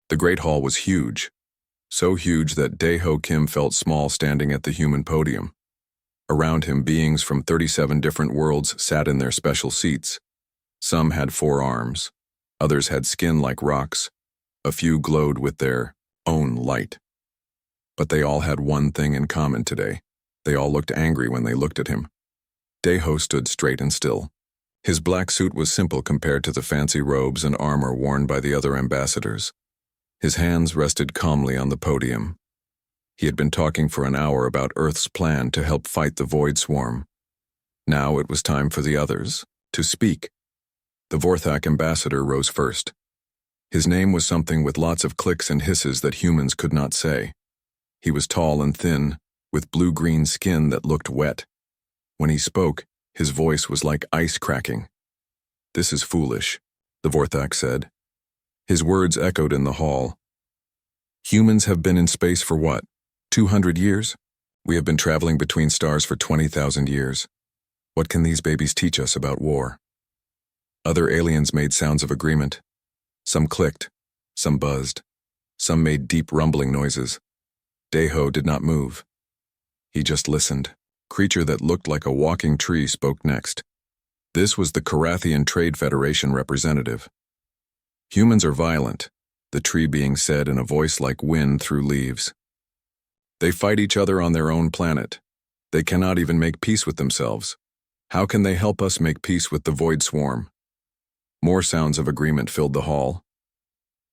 The Great Hall was huge, so huge that Dae-ho Kim felt small standing at the human podium. Around him, beings from 37 different worlds sat in their special seats. Some had 4 arms, others had skin like rocks, a few glowed with their own light. But they all had one thing in common today. They all looked angry when they looked at him. Dae-ho stood straight and still. His black suit was simple compared to the fancy robes and armor worn by the other ambassadors. His hands rested calmly on the podium. He had been talking for an hour about Earth's plan to help fight the Void Swarm. Now it was time for the others to speak. The Vorthak ambassador rose first. His name was something with lots of clicks and hisses that humans could not say. He was tall and thin, with blue-green skin that looked wet. When he spoke, his voice was like ice cracking. "This is foolish," the Vorthak said. His words echoed in the hall. "Humans have been in space for what? 200 years? We have been traveling between stars for 20,000 years. What can these babies teach us about war?" Other aliens made sounds of agreement. Some clicked, some buzzed, some made deep rumbling noises. Dae-ho did not move. He just listened. Creature that looked like a walking tree spoke next. This was the Carathian Trade Federation representative. "Humans are violent," the tree being said in a voice like wind through leaves. "They fight each other on their own planet. They cannot even make peace with themselves. How can they help us make peace with the Void Swarm?" More sounds of agreement filled the hall.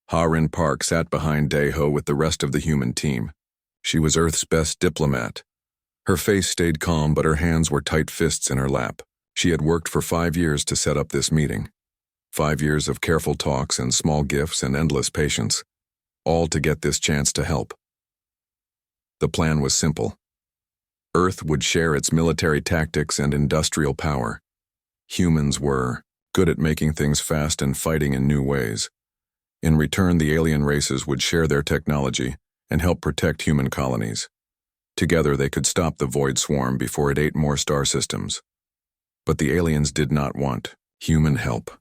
Ha-Rin Park sat behind Dae-ho with the rest of the human team. She was Earth's best diplomat. Her face stayed calm, but her hands were tight fists in her lap. She had worked for 5 years to set up this meeting. 5 years of careful talks and small gifts and endless patience, all to get this chance to help. The plan was simple. Earth would share its military tactics and industrial power. Humans were good at making things fast and fighting in new ways. In return, the alien races would share their technology and help protect human colonies. Together, they could stop the Void Swarm before it ate more star systems. But the aliens did not want human help.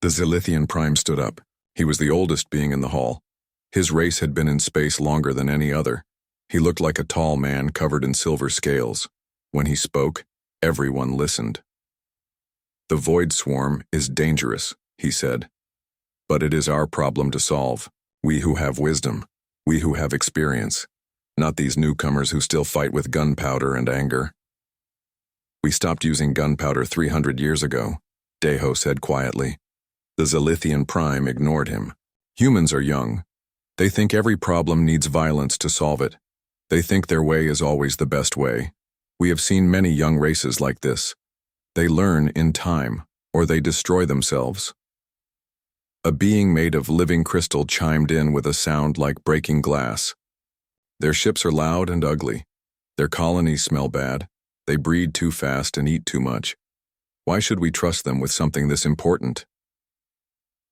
The Zilithian Prime stood up. He was the oldest being in the hall. His race had been in space longer than any other. He looked like a tall man covered in silver scales. When he spoke, everyone listened. "The Void Swarm is dangerous," he said. "But it is our problem to solve. We who have wisdom, we who have experience. Not these newcomers who still fight with gunpowder and anger." "We stopped using gunpowder 300 years ago," Dae-ho said quietly. The Zilithian Prime ignored him. "Humans are young. They think every problem needs violence to solve it. They think their way is always the best way. We have seen many young races like this. They learn in time, or they destroy themselves." A being made of living crystal chimed in with a sound like breaking glass. "Their ships are loud and ugly. Their colonies smell bad. They breed too fast and eat too much. Why should we trust them with something this important?"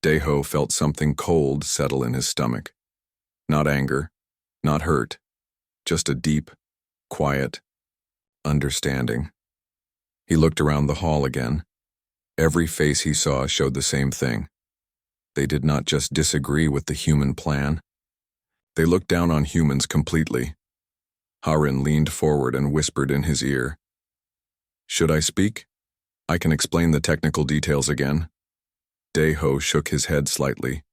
Dae-ho felt something cold settle in his stomach. Not anger, not hurt, just a deep, quiet understanding. He looked around the hall again. Every face he saw showed the same thing. They did not just disagree with the human plan. They looked down on humans completely. Ha-Rin leaned forward and whispered in his ear, "Should I speak? I can explain the technical details again." Dae-ho shook his head slightly.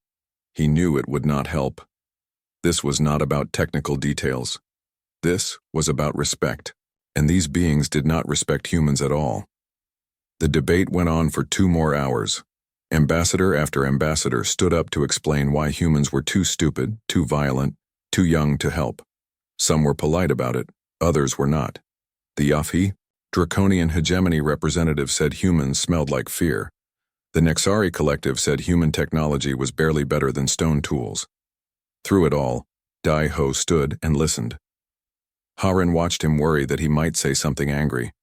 He knew it would not help. This was not about technical details. This was about respect, and these beings did not respect humans at all. The debate went on for 2 more hours. Ambassador after ambassador stood up to explain why humans were too stupid, too violent, too young to help. Some were polite about it, others were not. The Yafi, Draconian hegemony representative, said humans smelled like fear. The Nexari collective said human technology was barely better than stone tools. Through it all, Dae-ho stood and listened. Ha-Rin watched him, worry that he might say something angry,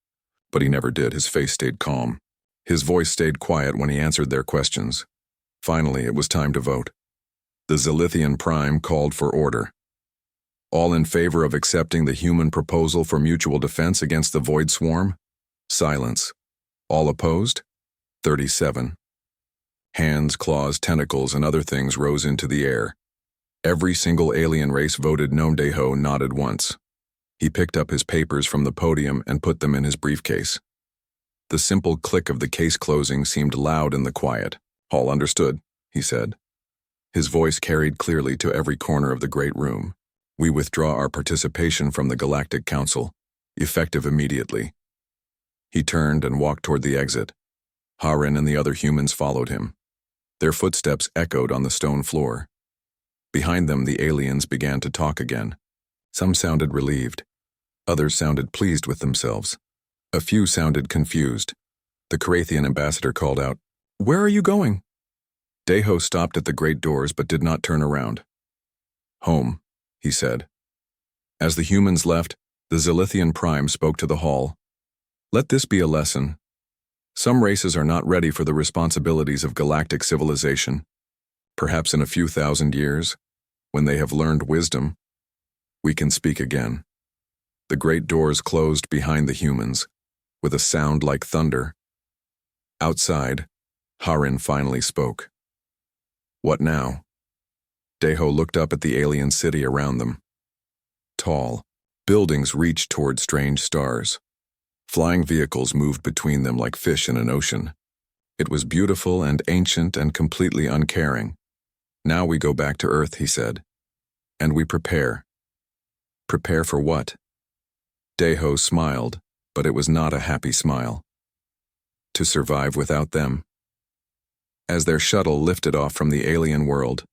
but he never did. His face stayed calm. His voice stayed quiet when he answered their questions. Finally, it was time to vote. The Zilithian Prime called for order. "All in favor of accepting the human proposal for mutual defense against the Void Swarm?" Silence. "All opposed?" 37. Hands, claws, tentacles, and other things rose into the air. Every single alien race voted no. Deho nodded once. He picked up his papers from the podium and put them in his briefcase. The simple click of the case closing seemed loud in the quiet. All understood, he said. His voice carried clearly to every corner of the great room. We withdraw our participation from the Galactic Council, effective immediately. He turned and walked toward the exit. Harin and the other humans followed him. Their footsteps echoed on the stone floor. Behind them, the aliens began to talk again. Some sounded relieved. Others sounded pleased with themselves. A few sounded confused. The Carathian ambassador called out, "Where are you going?" Deho stopped at the great doors but did not turn around. "Home," he said. As the humans left, the Zilithian Prime spoke to the hall. "Let this be a lesson. Some races are not ready for the responsibilities of galactic civilization. Perhaps in a few thousand years, when they have learned wisdom, we can speak again." The great doors closed behind the humans, with a sound like thunder. Outside, Harin finally spoke. "What now?" Deho looked up at the alien city around them. Tall, buildings reached toward strange stars. Flying vehicles moved between them like fish in an ocean. It was beautiful and ancient and completely uncaring. "Now we go back to Earth," he said. "And we prepare." "Prepare for what?" Deho smiled, but it was not a happy smile. "To survive without them." As their shuttle lifted off from the alien world,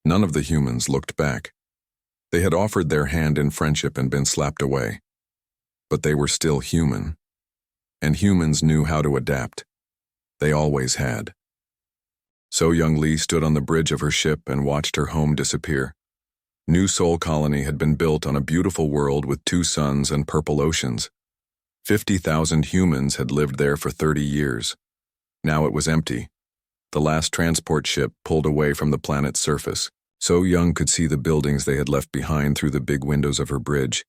none of the humans looked back. They had offered their hand in friendship and been slapped away. But they were still human. And humans knew how to adapt. They always had. So young Lee stood on the bridge of her ship and watched her home disappear. New Sol Colony had been built on a beautiful world with 2 suns and purple oceans. 50,000 humans had lived there for 30 years. Now it was empty. The last transport ship pulled away from the planet's surface. So Young could see the buildings they had left behind through the big windows of her bridge.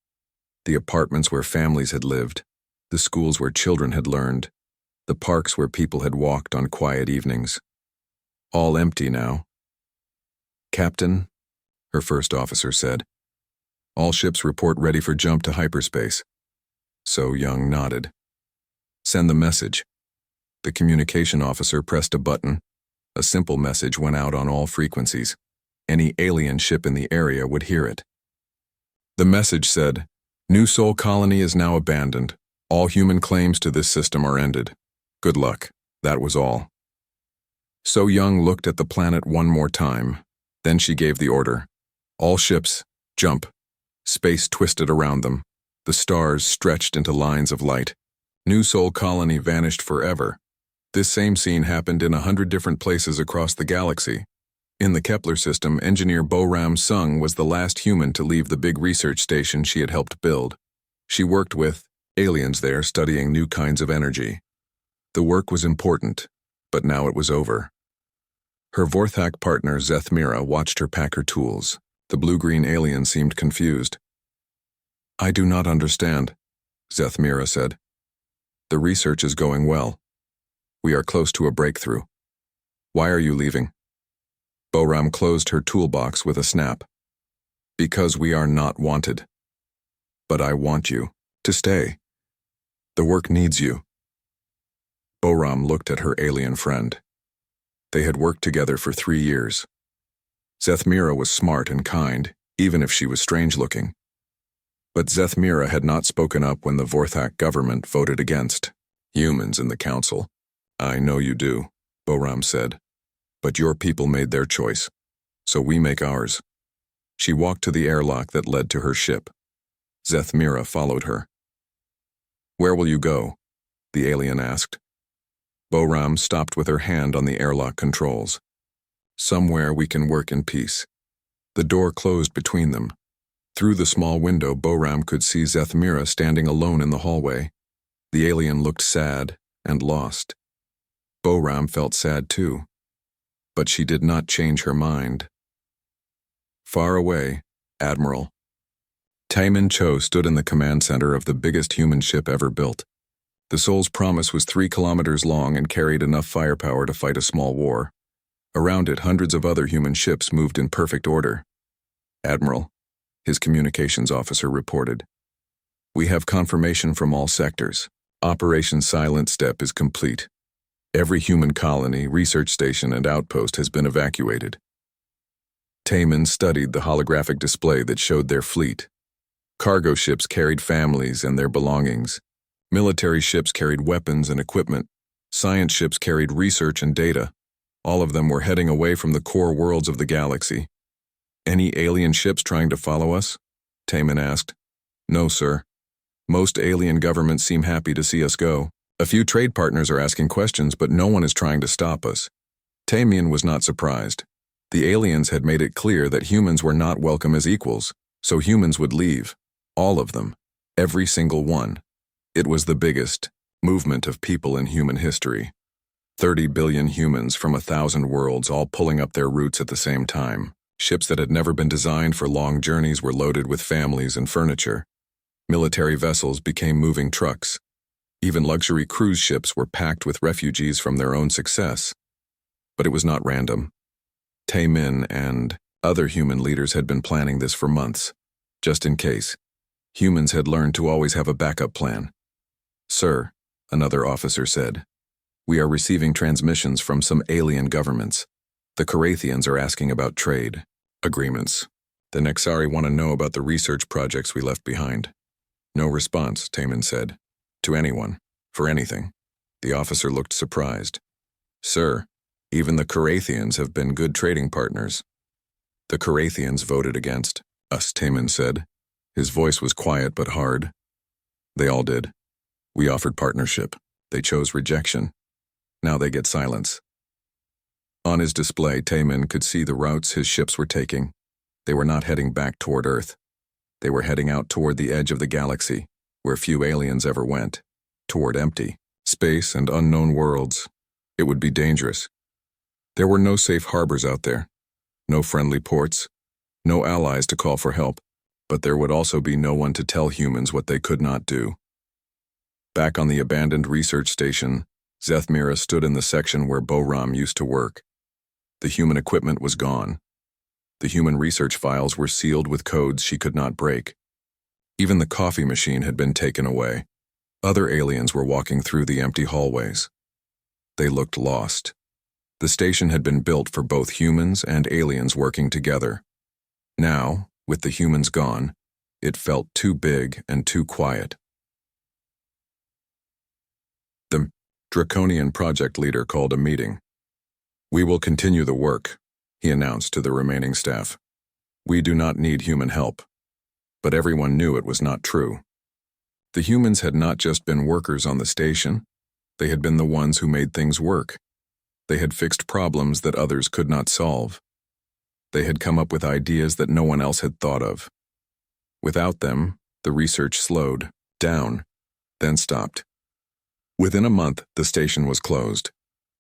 The apartments where families had lived, the schools where children had learned, the parks where people had walked on quiet evenings. All empty now. "Captain," her first officer said, "all ships report ready for jump to hyperspace." So Young nodded. "Send the message." The communication officer pressed a button. A simple message went out on all frequencies. Any alien ship in the area would hear it. The message said, "New Sol Colony is now abandoned. All human claims to this system are ended. Good luck." That was all. So Young looked at the planet one more time. Then she gave the order. "All ships, jump." Space twisted around them. The stars stretched into lines of light. New Sol Colony vanished forever. This same scene happened in 100 different places across the galaxy. In the Kepler system, engineer Boram Sung was the last human to leave the big research station she had helped build. She worked with aliens there studying new kinds of energy. The work was important, but now it was over. Her Vorthak partner Zethmira watched her pack her tools. The blue-green alien seemed confused. "I do not understand," Zethmira said. "The research is going well. We are close to a breakthrough. Why are you leaving?" Boram closed her toolbox with a snap. "Because we are not wanted. But I want you to stay. The work needs you." Boram looked at her alien friend. They had worked together for 3 years. Zethmira was smart and kind, even if she was strange-looking. But Zethmira had not spoken up when the Vorthak government voted against humans in the council. "I know you do," Boram said. "But your people made their choice, so we make ours." She walked to the airlock that led to her ship. Zethmira followed her. "Where will you go?" the alien asked. Boram stopped with her hand on the airlock controls. "Somewhere we can work in peace." The door closed between them. Through the small window, Boram could see Zethmira standing alone in the hallway. The alien looked sad and lost. Boram felt sad too. But she did not change her mind. Far away, Admiral Taemin Cho stood in the command center of the biggest human ship ever built. The Sol's Promise was 3 kilometers long and carried enough firepower to fight a small war. Around it, hundreds of other human ships moved in perfect order. Admiral, his communications officer reported. We have confirmation from all sectors. Operation Silent Step is complete. Every human colony, research station, and outpost has been evacuated. Taman studied the holographic display that showed their fleet. Cargo ships carried families and their belongings. Military ships carried weapons and equipment. Science ships carried research and data. All of them were heading away from the core worlds of the galaxy. Any alien ships trying to follow us? Taman asked. No, sir. Most alien governments seem happy to see us go. A few trade partners are asking questions, but no one is trying to stop us. Taman was not surprised. The aliens had made it clear that humans were not welcome as equals, so humans would leave. All of them. Every single one. It was the biggest movement of people in human history. 30 billion humans from 1,000 worlds all pulling up their roots at the same time. Ships that had never been designed for long journeys were loaded with families and furniture. Military vessels became moving trucks. Even luxury cruise ships were packed with refugees from their own success. But it was not random. Taman and other human leaders had been planning this for months, just in case. Humans had learned to always have a backup plan. Sir, another officer said, we are receiving transmissions from some alien governments. The Carathians are asking about trade agreements. The Nexari want to know about the research projects we left behind. No response, Taman said. To anyone, for anything. The officer looked surprised. Sir, even the Carathians have been good trading partners. The Carathians voted against us, Taman said. His voice was quiet but hard. They all did. We offered partnership. They chose rejection. Now they get silence. On his display, Taman could see the routes his ships were taking. They were not heading back toward Earth. They were heading out toward the edge of the galaxy, where few aliens ever went, toward empty space and unknown worlds. It would be dangerous. There were no safe harbors out there, no friendly ports, no allies to call for help, but there would also be no one to tell humans what they could not do. Back on the abandoned research station, Zethmira stood in the section where Boram used to work. The human equipment was gone. The human research files were sealed with codes she could not break. Even the coffee machine had been taken away. Other aliens were walking through the empty hallways. They looked lost. The station had been built for both humans and aliens working together. Now, with the humans gone, it felt too big and too quiet. The Draconian project leader called a meeting. We will continue the work, he announced to the remaining staff. We do not need human help. But everyone knew it was not true. The humans had not just been workers on the station, they had been the ones who made things work. They had fixed problems that others could not solve. They had come up with ideas that no one else had thought of. Without them, the research slowed down, then stopped. Within a month, the station was closed.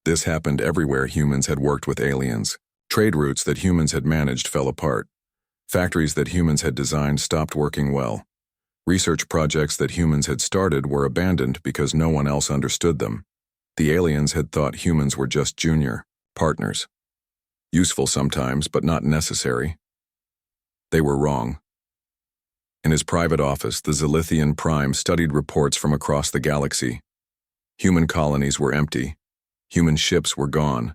This happened everywhere humans had worked with aliens. Trade routes that humans had managed fell apart. Factories that humans had designed stopped working well. Research projects that humans had started were abandoned because no one else understood them. The aliens had thought humans were just junior partners. Useful sometimes, but not necessary. They were wrong. In his private office, the Zilithian Prime studied reports from across the galaxy. Human colonies were empty. Human ships were gone.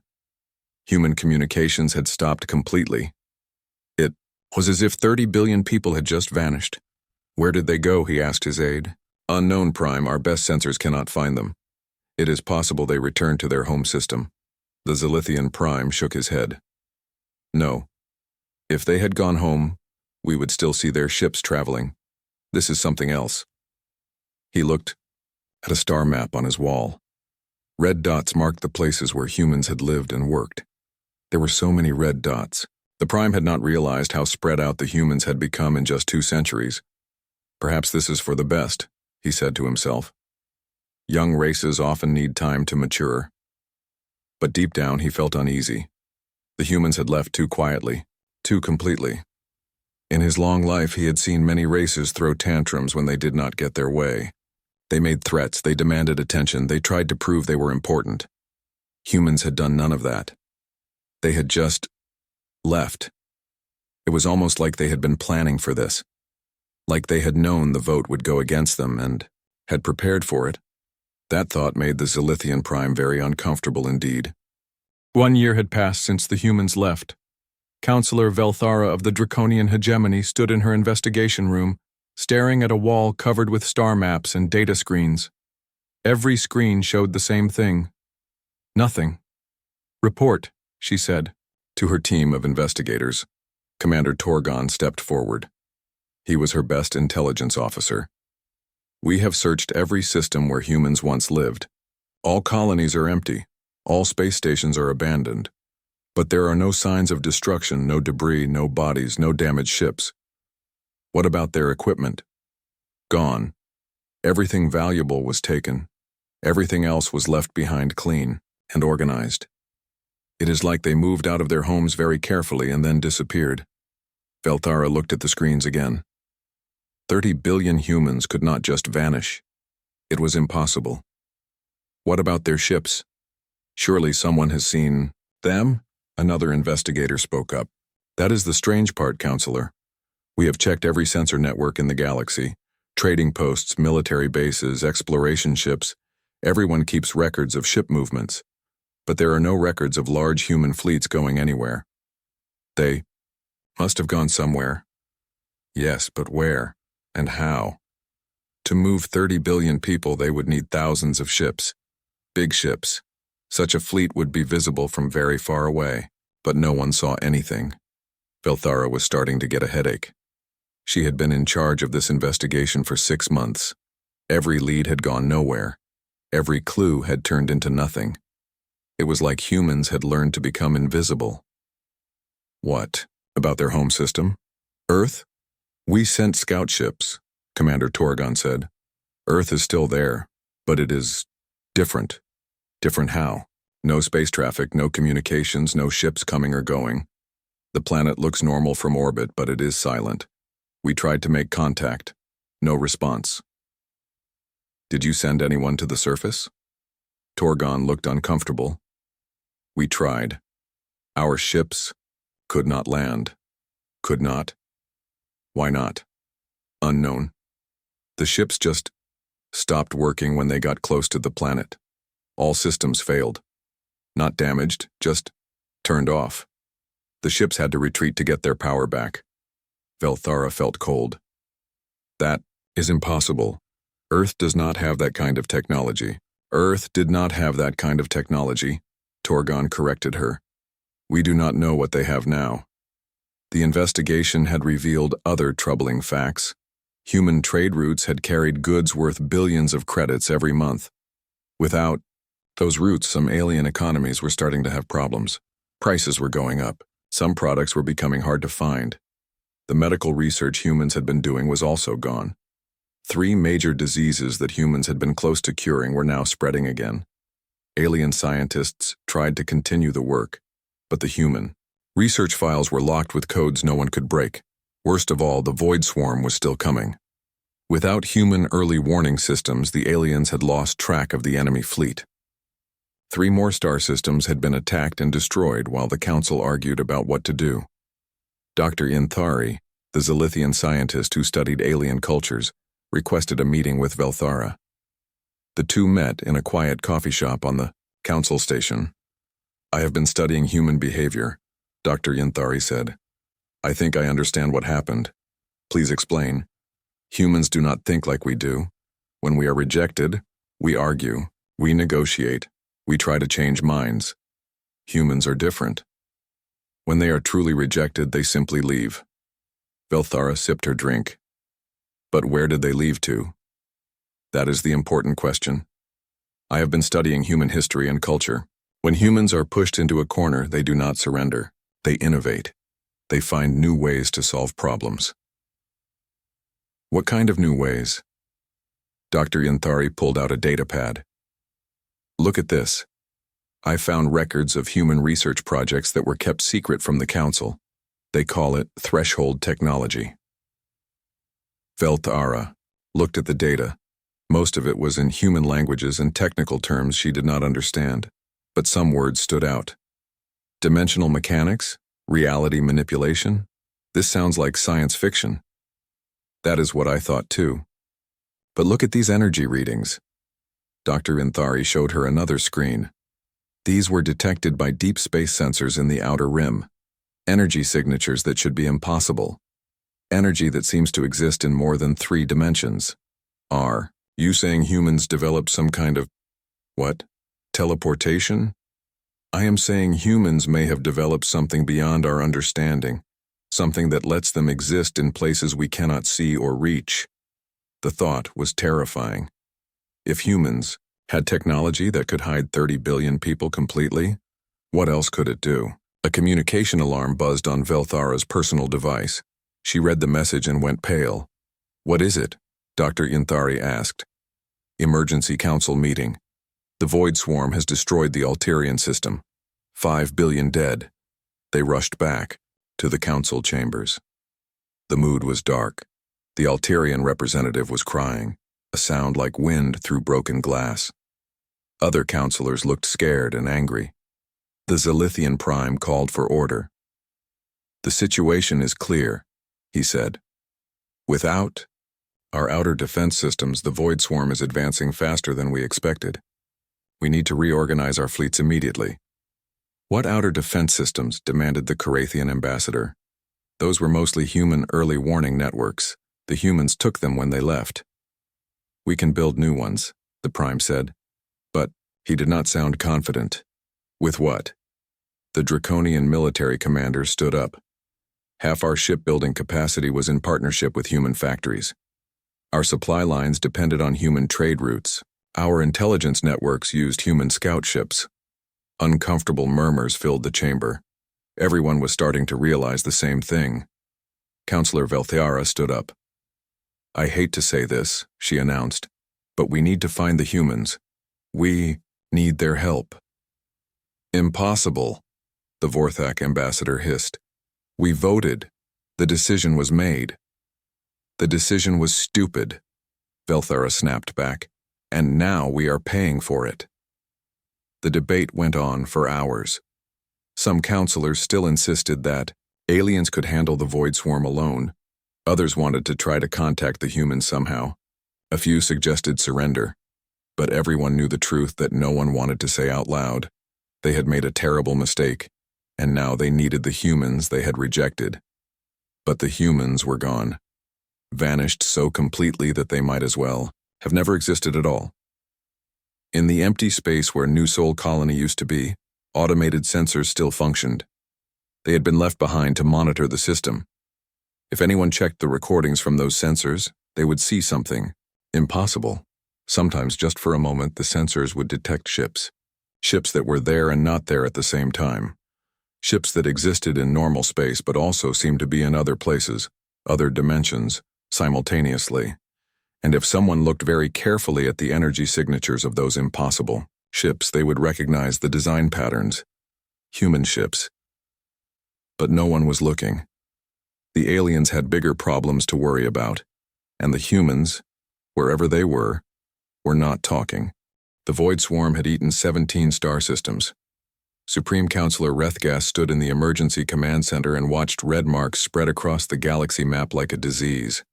Human communications had stopped completely. It was as if 30 billion people had just vanished. Where did they go, he asked his aide. Unknown, Prime, our best sensors cannot find them. It is possible they returned to their home system. The Zilithian Prime shook his head. No. If they had gone home, we would still see their ships traveling. This is something else. He looked at a star map on his wall. Red dots marked the places where humans had lived and worked. There were so many red dots. The Prime had not realized how spread out the humans had become in just 2 centuries. Perhaps this is for the best, he said to himself. Young races often need time to mature. But deep down he felt uneasy. The humans had left too quietly, too completely. In his long life he had seen many races throw tantrums when they did not get their way. They made threats, they demanded attention, they tried to prove they were important. Humans had done none of that. They had just left. It was almost like they had been planning for this, like they had known the vote would go against them and had prepared for it. That thought made the Zilithian Prime very uncomfortable indeed. 1 year had passed since the humans left. Counselor Velthara of the Draconian Hegemony stood in her investigation room, staring at a wall covered with star maps and data screens. Every screen showed the same thing. Nothing. "Report," she said. To her team of investigators, Commander Torgon stepped forward. He was her best intelligence officer. "We have searched every system where humans once lived. All colonies are empty. All space stations are abandoned. But there are no signs of destruction, no debris, no bodies, no damaged ships. What about their equipment? Gone. Everything valuable was taken. Everything else was left behind clean and organized. It is like they moved out of their homes very carefully and then disappeared." Velthara looked at the screens again. 30 billion humans could not just vanish. It was impossible. "What about their ships? Surely someone has seen them?" Another investigator spoke up. "That is the strange part, Counselor. We have checked every sensor network in the galaxy, trading posts, military bases, exploration ships. Everyone keeps records of ship movements, but there are no records of large human fleets going anywhere. They must have gone somewhere." "Yes, but where? And how? To move 30 billion people, they would need thousands of ships. Big ships. Such a fleet would be visible from very far away, but no one saw anything." Velthara was starting to get a headache. She had been in charge of this investigation for 6 months. Every lead had gone nowhere. Every clue had turned into nothing. It was like humans had learned to become invisible. "What about their home system? Earth? We sent scout ships," Commander Torgon said. "Earth is still there, but it is different." "Different how?" "No space traffic, no communications, no ships coming or going. The planet looks normal from orbit, but it is silent. We tried to make contact. No response." "Did you send anyone to the surface?" Torgon looked uncomfortable. "We tried. Our ships could not land." "Could not? Why not?" "Unknown. The ships just stopped working when they got close to the planet. All systems failed. Not damaged, just turned off. The ships had to retreat to get their power back." Velthara felt cold. "That is impossible. Earth does not have that kind of technology." "Earth did not have that kind of technology," Torgon corrected her. "We do not know what they have now." The investigation had revealed other troubling facts. Human trade routes had carried goods worth billions of credits every month. Without those routes, some alien economies were starting to have problems. Prices were going up. Some products were becoming hard to find. The medical research humans had been doing was also gone. 3 major diseases that humans had been close to curing were now spreading again. Alien scientists tried to continue the work, but the human research files were locked with codes no one could break. Worst of all, the void swarm was still coming. Without human early warning systems, the aliens had lost track of the enemy fleet. 3 more star systems had been attacked and destroyed while the council argued about what to do. Dr. Inthari, the Zilithian scientist who studied alien cultures, requested a meeting with Velthara. The two met in a quiet coffee shop on the council station. "I have been studying human behavior," Dr. Inthari said. "I think I understand what happened. Please explain." "Humans do not think like we do. When we are rejected, we argue, we negotiate, we try to change minds. Humans are different. When they are truly rejected, they simply leave." Velthara sipped her drink. "But where did they leave to?" "That is the important question. I have been studying human history and culture. When humans are pushed into a corner, they do not surrender. They innovate. They find new ways to solve problems." "What kind of new ways?" Dr. Inthari pulled out a data pad. "Look at this. I found records of human research projects that were kept secret from the council. They call it threshold technology." Velthara looked at the data. Most of it was in human languages and technical terms she did not understand, but some words stood out. Dimensional mechanics? Reality manipulation? This sounds like science fiction. That is what I thought too. But look at these energy readings. Dr. Inthari showed her another screen. These were detected by deep space sensors in the outer rim. Energy signatures that should be impossible. Energy that seems to exist in more than 3 dimensions. Are you saying humans developed some kind of, what, teleportation? I am saying humans may have developed something beyond our understanding, something that lets them exist in places we cannot see or reach. The thought was terrifying. If humans had technology that could hide 30 billion people completely, what else could it do? A communication alarm buzzed on Velthara's personal device. She read the message and went pale. What is it? Dr. Inthari asked. Emergency council meeting. The void swarm has destroyed the Alterian system. 5 billion dead. They rushed back to the council chambers. The mood was dark. The Alterian representative was crying, a sound like wind through broken glass. Other councillors looked scared and angry. The Zilithian Prime called for order. The situation is clear, he said. Without our outer defense systems, the void swarm is advancing faster than we expected. We need to reorganize our fleets immediately. What outer defense systems? Demanded the Carathian ambassador. Those were mostly human early warning networks. The humans took them when they left. We can build new ones, the Prime said. But he did not sound confident. With what? The Draconian military commander stood up. Half our shipbuilding capacity was in partnership with human factories. Our supply lines depended on human trade routes. Our intelligence networks used human scout ships. Uncomfortable murmurs filled the chamber. Everyone was starting to realize the same thing. Councillor Velthara stood up. I hate to say this, she announced, but we need to find the humans. We need their help. Impossible, the Vorthak ambassador hissed. We voted. The decision was made. The decision was stupid, Velthara snapped back, and now we are paying for it. The debate went on for hours. Some councillors still insisted that aliens could handle the void swarm alone. Others wanted to try to contact the humans somehow. A few suggested surrender. But everyone knew the truth that no one wanted to say out loud. They had made a terrible mistake, and now they needed the humans they had rejected. But the humans were gone. Vanished so completely that they might as well have never existed at all. In the empty space where New Sol Colony used to be, automated sensors still functioned. They had been left behind to monitor the system. If anyone checked the recordings from those sensors, they would see something impossible. Sometimes, just for a moment, the sensors would detect ships. Ships that were there and not there at the same time. Ships that existed in normal space but also seemed to be in other places, other dimensions, simultaneously. And if someone looked very carefully at the energy signatures of those impossible ships, they would recognize the design patterns. Human ships. But no one was looking. The aliens had bigger problems to worry about, and the humans, wherever they were not talking. The void swarm had eaten 17 star systems. Supreme Councillor Rethgas stood in the emergency command center and watched red marks spread across the galaxy map like a disease.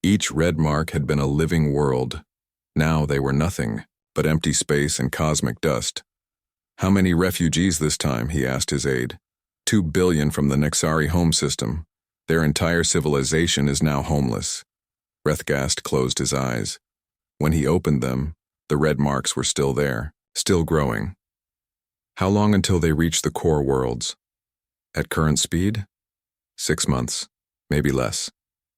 Each red mark had been a living world. Now they were nothing but empty space and cosmic dust. How many refugees this time? He asked his aide. 2 billion from the Nexari home system. Their entire civilization is now homeless. Rethgast closed his eyes. When he opened them, the red marks were still there, still growing. How long until they reach the core worlds? At current speed? 6 months, maybe less.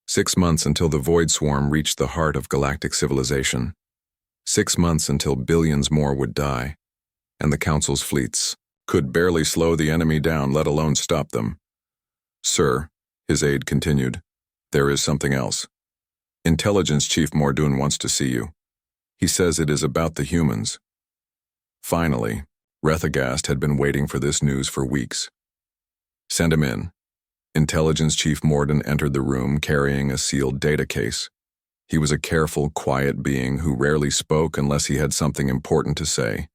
6 months until the void swarm reached the heart of galactic civilization. 6 months until billions more would die, and the Council's fleets could barely slow the enemy down, let alone stop them. Sir, his aide continued, there is something else. Intelligence Chief Mordoon wants to see you. He says it is about the humans. Finally, Rethagast had been waiting for this news for weeks. Send him in. Intelligence Chief Morden entered the room carrying a sealed data case. He was a careful, quiet being who rarely spoke unless he had something important to say.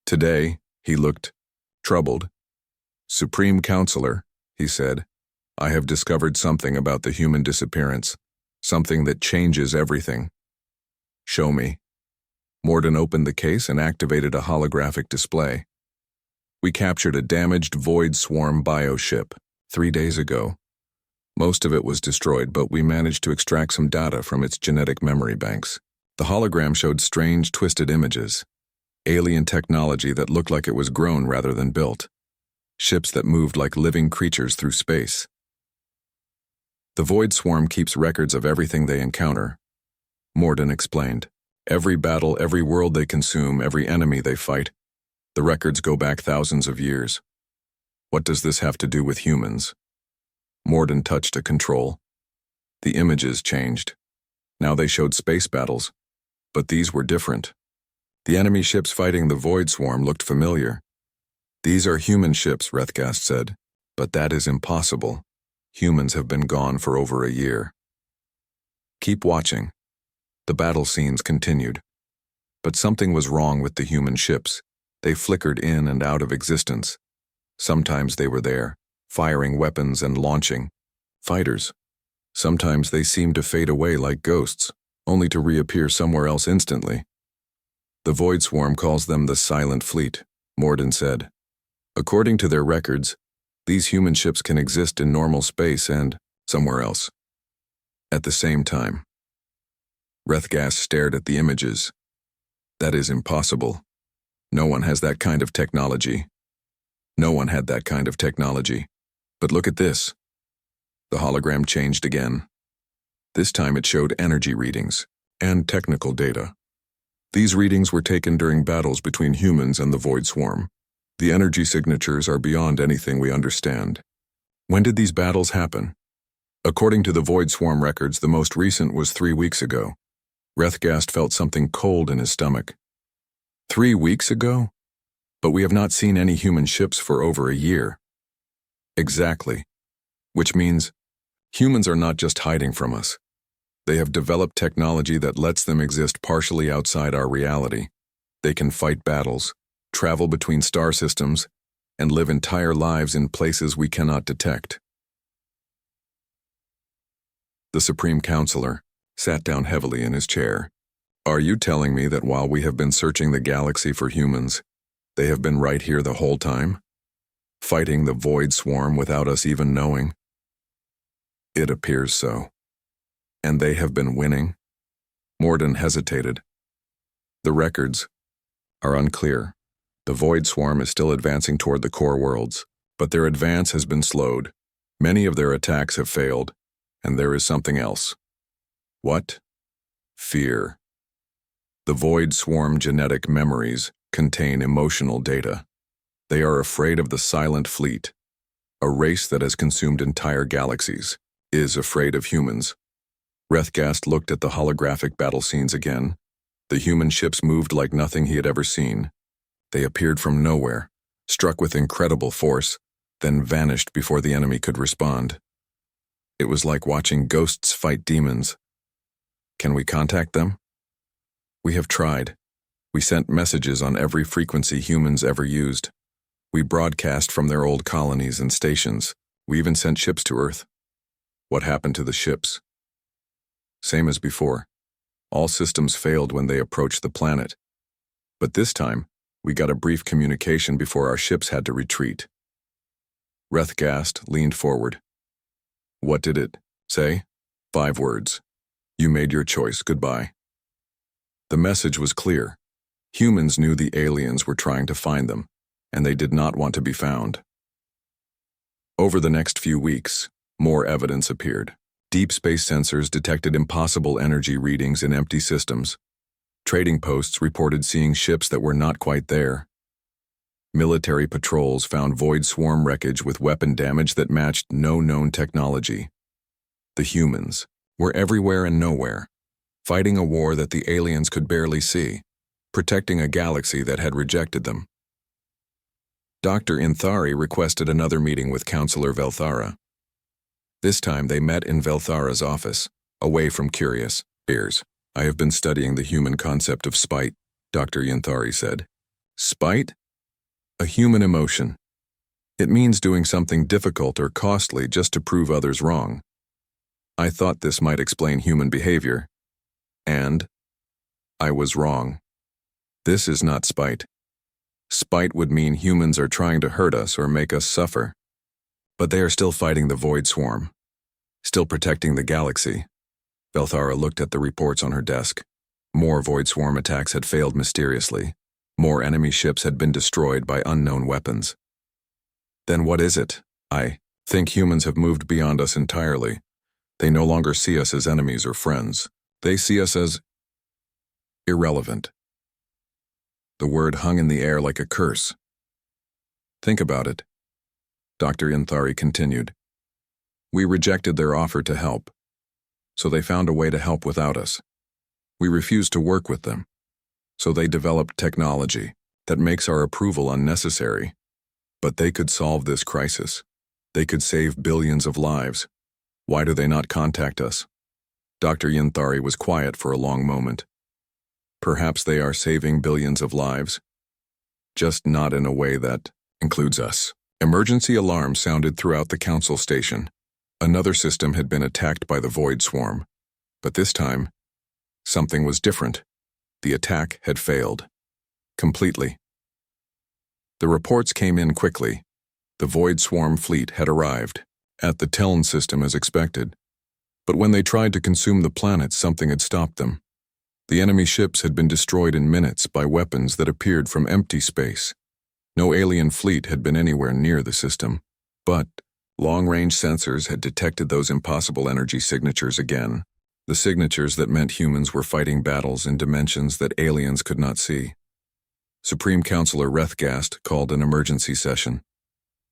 Today, he looked troubled. Supreme Counselor, he said, I have discovered something about the human disappearance, something that changes everything. Show me. Morden opened the case and activated a holographic display. We captured a damaged Void Swarm bioship 3 days ago. Most of it was destroyed, but we managed to extract some data from its genetic memory banks. The hologram showed strange, twisted images. Alien technology that looked like it was grown rather than built. Ships that moved like living creatures through space. The Void Swarm keeps records of everything they encounter, Morden explained. Every battle, every world they consume, every enemy they fight. The records go back thousands of years. What does this have to do with humans? Morden touched a control. The images changed. Now they showed space battles, but these were different. The enemy ships fighting the Void Swarm looked familiar. These are human ships, Rethgast said, but that is impossible. Humans have been gone for over a year. Keep watching. The battle scenes continued. But something was wrong with the human ships. They flickered in and out of existence. Sometimes they were there, firing weapons and launching. Fighters. Sometimes they seemed to fade away like ghosts, only to reappear somewhere else instantly. The Void Swarm calls them the Silent Fleet, Morden said. According to their records, these human ships can exist in normal space and somewhere else at the same time. Rethgast stared at the images. That is impossible. No one has that kind of technology. No one had that kind of technology. But look at this. The hologram changed again. This time it showed energy readings and technical data. These readings were taken during battles between humans and the Void Swarm. The energy signatures are beyond anything we understand. When did these battles happen? According to the Void Swarm records, the most recent was 3 weeks ago. Rethgast felt something cold in his stomach. 3 weeks ago? But we have not seen any human ships for over a year. Exactly. Which means humans are not just hiding from us. They have developed technology that lets them exist partially outside our reality. They can fight battles, travel between star systems, and live entire lives in places we cannot detect. The Supreme Counselor sat down heavily in his chair. Are you telling me that while we have been searching the galaxy for humans, they have been right here the whole time? Fighting the Void Swarm without us even knowing? It appears so. And they have been winning? Morden hesitated. The records are unclear. The Void Swarm is still advancing toward the core worlds, but their advance has been slowed. Many of their attacks have failed, and there is something else. What? Fear. The Void Swarm genetic memories contain emotional data. They are afraid of the Silent Fleet. A race that has consumed entire galaxies is afraid of humans. Rethgast looked at the holographic battle scenes again. The human ships moved like nothing he had ever seen. They appeared from nowhere, struck with incredible force, then vanished before the enemy could respond. It was like watching ghosts fight demons. Can we contact them? We have tried. We sent messages on every frequency humans ever used. We broadcast from their old colonies and stations. We even sent ships to Earth. What happened to the ships? Same as before. All systems failed when they approached the planet. But this time, we got a brief communication before our ships had to retreat. Rethgast leaned forward. What did it say? 5 words. You made your choice. Goodbye. The message was clear. Humans knew the aliens were trying to find them, and they did not want to be found. Over the next few weeks, more evidence appeared. Deep space sensors detected impossible energy readings in empty systems. Trading posts reported seeing ships that were not quite there. Military patrols found Void Swarm wreckage with weapon damage that matched no known technology. The humans were everywhere and nowhere, fighting a war that the aliens could barely see, protecting a galaxy that had rejected them. Dr. Inthari requested another meeting with Counselor Velthara. This time they met in Velthara's office, away from curious ears. I have been studying the human concept of spite, Dr. Inthari said. Spite? A human emotion. It means doing something difficult or costly just to prove others wrong. I thought this might explain human behavior, and I was wrong. This is not spite. Spite would mean humans are trying to hurt us or make us suffer. But they are still fighting the Void Swarm, still protecting the galaxy. Belthara looked at the reports on her desk. More Void Swarm attacks had failed mysteriously. More enemy ships had been destroyed by unknown weapons. Then what is it? I think humans have moved beyond us entirely. They no longer see us as enemies or friends. They see us as irrelevant. The word hung in the air like a curse. Think about it, Dr. Inthari continued. We rejected their offer to help, so they found a way to help without us. We refused to work with them, so they developed technology that makes our approval unnecessary. But they could solve this crisis. They could save billions of lives. Why do they not contact us? Dr. Yinthari was quiet for a long moment. Perhaps they are saving billions of lives, just not in a way that includes us. Emergency alarms sounded throughout the council station. Another system had been attacked by the Void Swarm, but this time, something was different. The attack had failed. Completely. The reports came in quickly. The Void Swarm fleet had arrived at the Teln system as expected. But when they tried to consume the planet, something had stopped them. The enemy ships had been destroyed in minutes by weapons that appeared from empty space. No alien fleet had been anywhere near the system, but long-range sensors had detected those impossible energy signatures again, the signatures that meant humans were fighting battles in dimensions that aliens could not see. Supreme Counselor Rethgast called an emergency session.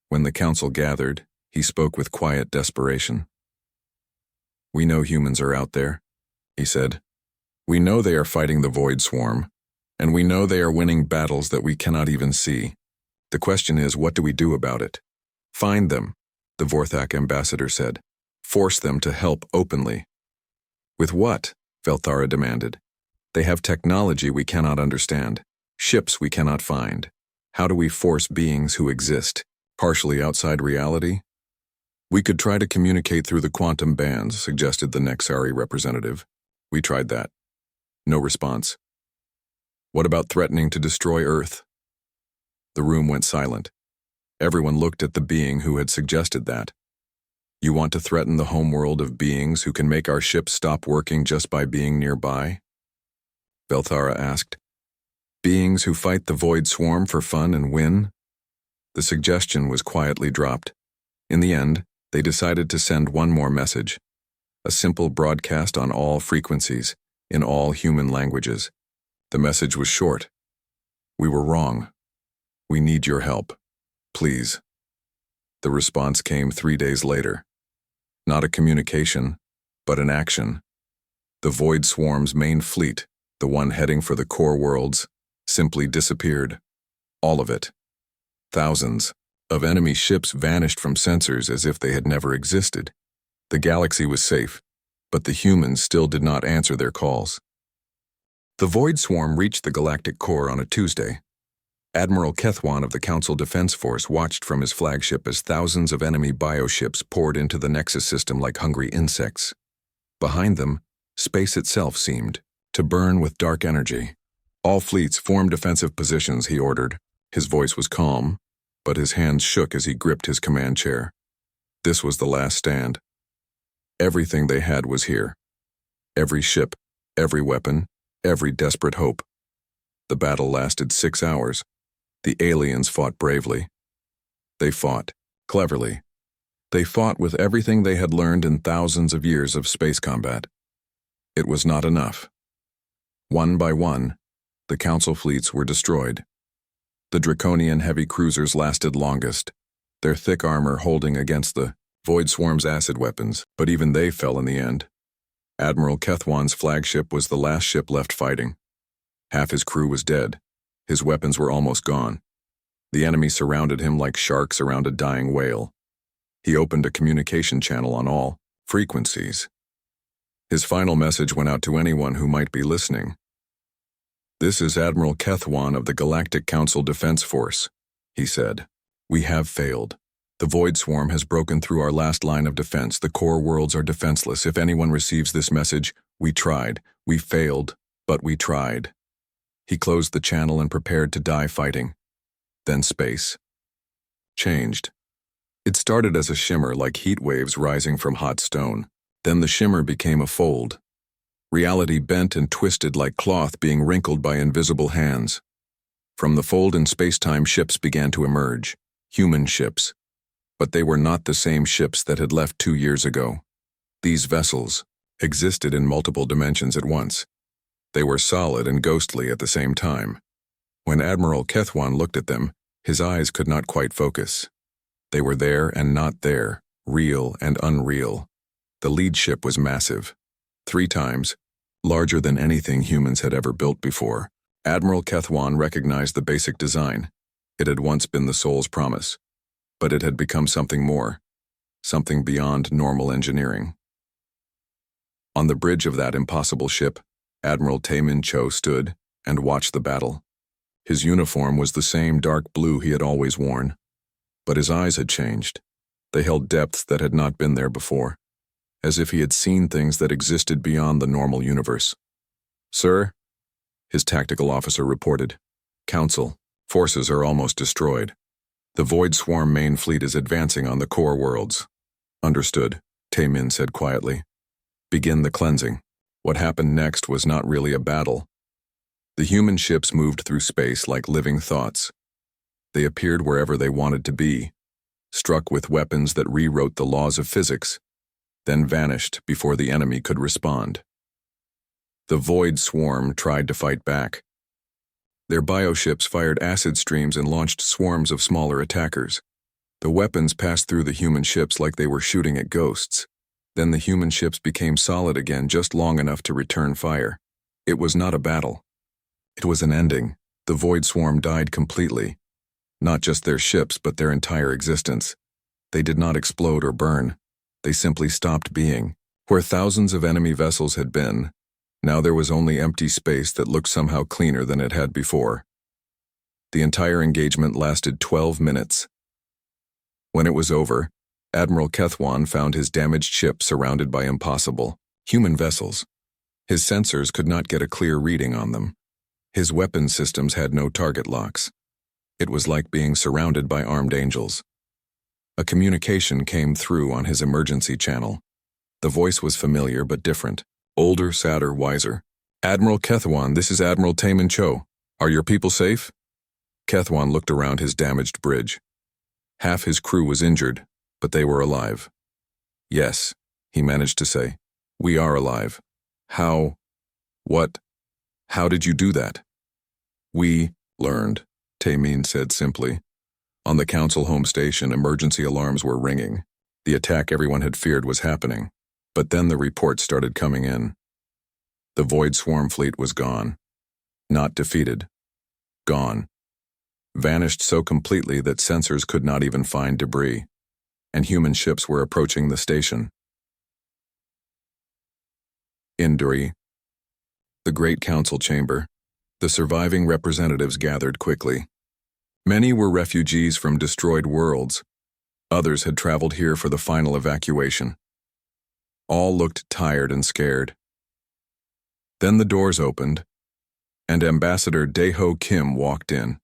When the council gathered, he spoke with quiet desperation. "We know humans are out there," he said. "We know they are fighting the Void Swarm, and we know they are winning battles that we cannot even see. The question is, what do we do about it? Find them," the Vorthak ambassador said. "Force them to help openly." "With what?" Velthara demanded. "They have technology we cannot understand, ships we cannot find. How do we force beings who exist, partially outside reality?" "We could try to communicate through the quantum bands," suggested the Nexari representative. "We tried that. No response." "What about threatening to destroy Earth?" The room went silent. Everyone looked at the being who had suggested that. "You want to threaten the homeworld of beings who can make our ships stop working just by being nearby?" Belthara asked. "Beings who fight the Void Swarm for fun and win?" The suggestion was quietly dropped. In the end, they decided to send one more message, a simple broadcast on all frequencies, in all human languages. The message was short. "We were wrong. We need your help. Please." The response came 3 days later. Not a communication, but an action. The Void Swarm's main fleet, the one heading for the core worlds, simply disappeared. All of it. Thousands of enemy ships vanished from sensors as if they had never existed. The galaxy was safe, but the humans still did not answer their calls. The Void Swarm reached the galactic core on a Tuesday. Admiral Kethwan of the Council Defense Force watched from his flagship as thousands of enemy bioships poured into the Nexus system like hungry insects. Behind them, space itself seemed to burn with dark energy. "All fleets form defensive positions," he ordered. His voice was calm, but his hands shook as he gripped his command chair. This was the last stand. Everything they had was here. Every ship, every weapon, every desperate hope. The battle lasted 6 hours. The aliens fought bravely. They fought cleverly. They fought with everything they had learned in thousands of years of space combat. It was not enough. One by one, the Council fleets were destroyed. The Draconian heavy cruisers lasted longest, their thick armor holding against the Void Swarm's acid weapons, but even they fell in the end. Admiral Kethwan's flagship was the last ship left fighting. Half his crew was dead. His weapons were almost gone. The enemy surrounded him like sharks around a dying whale. He opened a communication channel on all frequencies. His final message went out to anyone who might be listening. "This is Admiral Kethwan of the Galactic Council Defense Force," he said. We have failed. The Void Swarm has broken through our last line of defense. The core worlds are defenseless. If anyone receives this message, we tried. We failed, but we tried. He closed the channel and prepared to die fighting. Then space changed. It started as a shimmer like heat waves rising from hot stone. Then the shimmer became a fold. Reality bent and twisted like cloth being wrinkled by invisible hands. From the fold in space-time, ships began to emerge. Human ships. But they were not the same ships that had left 2 years ago. These vessels existed in multiple dimensions at once. They were solid and ghostly at the same time. When Admiral Kethwan looked at them, his eyes could not quite focus. They were there and not there, real and unreal. The lead ship was massive, 3 times larger than anything humans had ever built before. Admiral Kethwan recognized the basic design. It had once been the Soul's promise, but it had become something more, something beyond normal engineering. On the bridge of that impossible ship, Admiral Taemin Cho stood and watched the battle. His uniform was the same dark blue he had always worn, but his eyes had changed. They held depths that had not been there before, as if he had seen things that existed beyond the normal universe. "Sir," his tactical officer reported, "Council, forces are almost destroyed. The Void Swarm main fleet is advancing on the core worlds." "Understood," Taemin said quietly. "Begin the cleansing." What happened next was not really a battle. The human ships moved through space like living thoughts. They appeared wherever they wanted to be, struck with weapons that rewrote the laws of physics, then vanished before the enemy could respond. The Void Swarm tried to fight back. Their bioships fired acid streams and launched swarms of smaller attackers. The weapons passed through the human ships like they were shooting at ghosts. Then the human ships became solid again just long enough to return fire. It was not a battle. It was an ending. The Void Swarm died completely. Not just their ships, but their entire existence. They did not explode or burn. They simply stopped being. Where thousands of enemy vessels had been, now there was only empty space that looked somehow cleaner than it had before. The entire engagement lasted 12 minutes. When it was over, Admiral Kethwan found his damaged ship surrounded by impossible human vessels. His sensors could not get a clear reading on them. His weapon systems had no target locks. It was like being surrounded by armed angels. A communication came through on his emergency channel. The voice was familiar but different. Older, sadder, wiser. "Admiral Kethwan, this is Admiral Taemin Cho. Are your people safe?" Kethwan looked around his damaged bridge. Half his crew was injured, but they were alive. "Yes," he managed to say. "We are alive." "How? What? How did you do that?" "We learned," Taemin said simply. On the council home station, emergency alarms were ringing. The attack everyone had feared was happening. But then the reports started coming in. The Void Swarm fleet was gone. Not defeated. Gone. Vanished so completely that sensors could not even find debris. And human ships were approaching the station. Induri. The Great Council Chamber. The surviving representatives gathered quickly. Many were refugees from destroyed worlds. Others had traveled here for the final evacuation. All looked tired and scared. Then the doors opened, and Ambassador Dae-ho Kim walked in.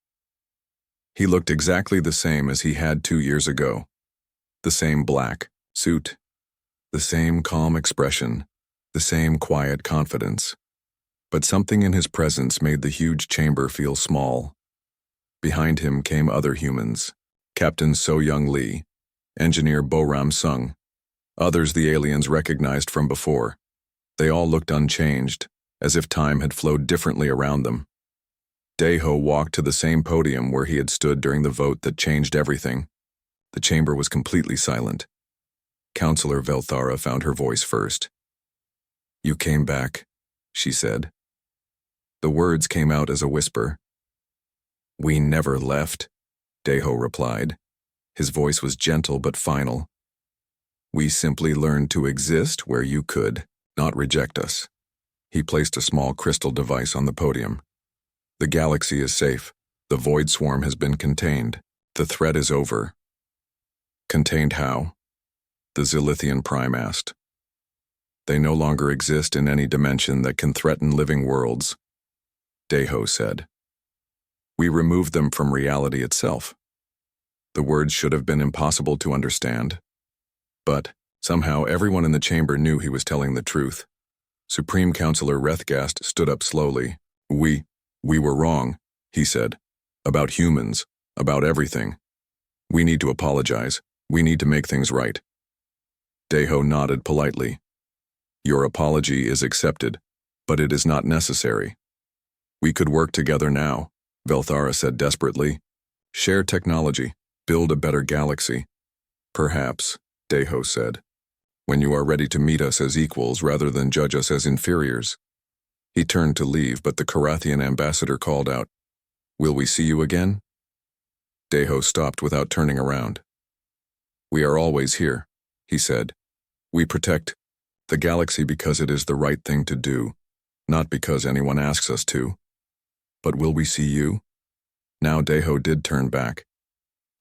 He looked exactly the same as he had 2 years ago. The same black suit, the same calm expression, the same quiet confidence. But something in his presence made the huge chamber feel small. Behind him came other humans, Captain So-Young Lee, Engineer Bo-Ram Sung, others the aliens recognized from before. They all looked unchanged, as if time had flowed differently around them. Dae-ho walked to the same podium where he had stood during the vote that changed everything. The chamber was completely silent. Counselor Velthara found her voice first. "You came back," she said. The words came out as a whisper. "We never left," Dae-ho replied. His voice was gentle but final. "We simply learned to exist where you could not reject us." He placed a small crystal device on the podium. "The galaxy is safe. The Void Swarm has been contained. The threat is over. Contained how? The Zilithian Prime asked. They no longer exist in any dimension that can threaten living worlds, Deho said. We removed them from reality itself. The words should have been impossible to understand. But, somehow, everyone in the chamber knew he was telling the truth. Supreme Counselor Rethgast stood up slowly. We were wrong, he said. About humans, about everything. We need to apologize. We need to make things right. Deho nodded politely. Your apology is accepted, but it is not necessary. We could work together now, Velthara said desperately. Share technology, build a better galaxy. Perhaps, Deho said, when you are ready to meet us as equals rather than judge us as inferiors. He turned to leave, but the Carathian ambassador called out, Will we see you again? Deho stopped without turning around. We are always here, he said. We protect the galaxy because it is the right thing to do, not because anyone asks us to. But will we see you? Now Deho did turn back.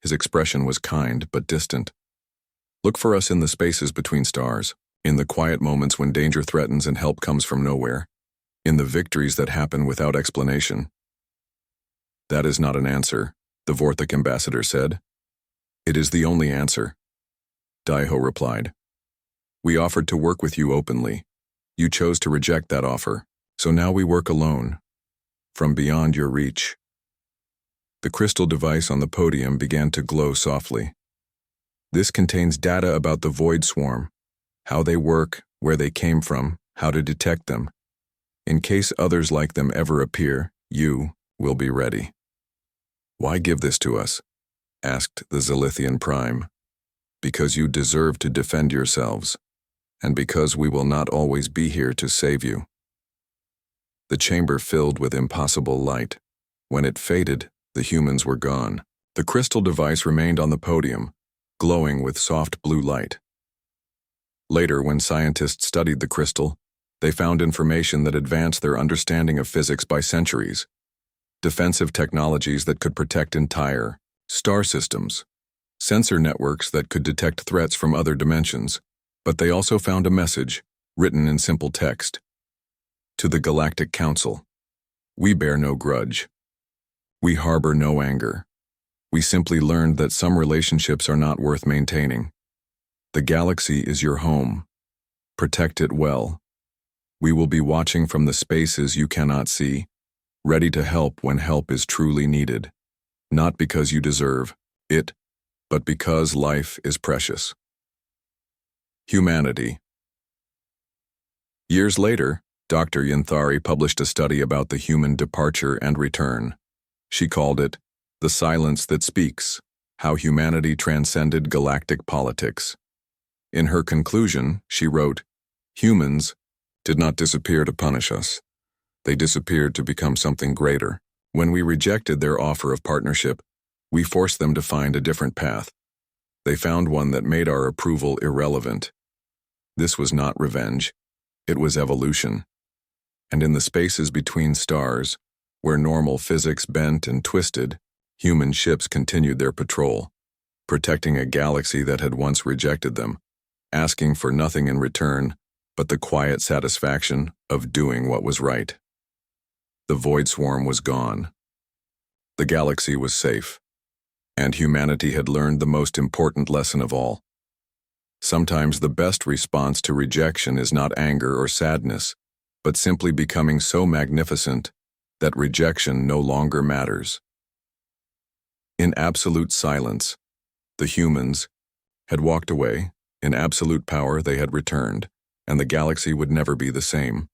His expression was kind but distant. Look for us in the spaces between stars, in the quiet moments when danger threatens and help comes from nowhere, in the victories that happen without explanation. That is not an answer, the Vorthic ambassador said. It is the only answer. Deho replied. We offered to work with you openly. You chose to reject that offer, so now we work alone, from beyond your reach. The crystal device on the podium began to glow softly. This contains data about the Void Swarm, how they work, where they came from, how to detect them. In case others like them ever appear, you will be ready. Why give this to us? Asked the Zilithian Prime. Because you deserve to defend yourselves, and because we will not always be here to save you. The chamber filled with impossible light. When it faded, the humans were gone. The crystal device remained on the podium, glowing with soft blue light. Later, when scientists studied the crystal, they found information that advanced their understanding of physics by centuries. Defensive technologies that could protect entire star systems. Sensor networks that could detect threats from other dimensions. But they also found a message, written in simple text. To the Galactic Council. We bear no grudge. We harbor no anger. We simply learned that some relationships are not worth maintaining. The galaxy is your home. Protect it well. We will be watching from the spaces you cannot see, ready to help when help is truly needed. Not because you deserve it, but because life is precious. Humanity. Years later, Dr. Yanthari published a study about the human departure and return. She called it, The Silence That Speaks, How Humanity Transcended Galactic Politics. In her conclusion, she wrote, Humans did not disappear to punish us. They disappeared to become something greater. When we rejected their offer of partnership, we forced them to find a different path. They found one that made our approval irrelevant. This was not revenge. It was evolution. And in the spaces between stars, where normal physics bent and twisted, human ships continued their patrol, protecting a galaxy that had once rejected them, asking for nothing in return but the quiet satisfaction of doing what was right. The Void Swarm was gone. The galaxy was safe. And humanity had learned the most important lesson of all. Sometimes the best response to rejection is not anger or sadness, but simply becoming so magnificent that rejection no longer matters. In absolute silence, the humans had walked away. In absolute power, they had returned, and the galaxy would never be the same.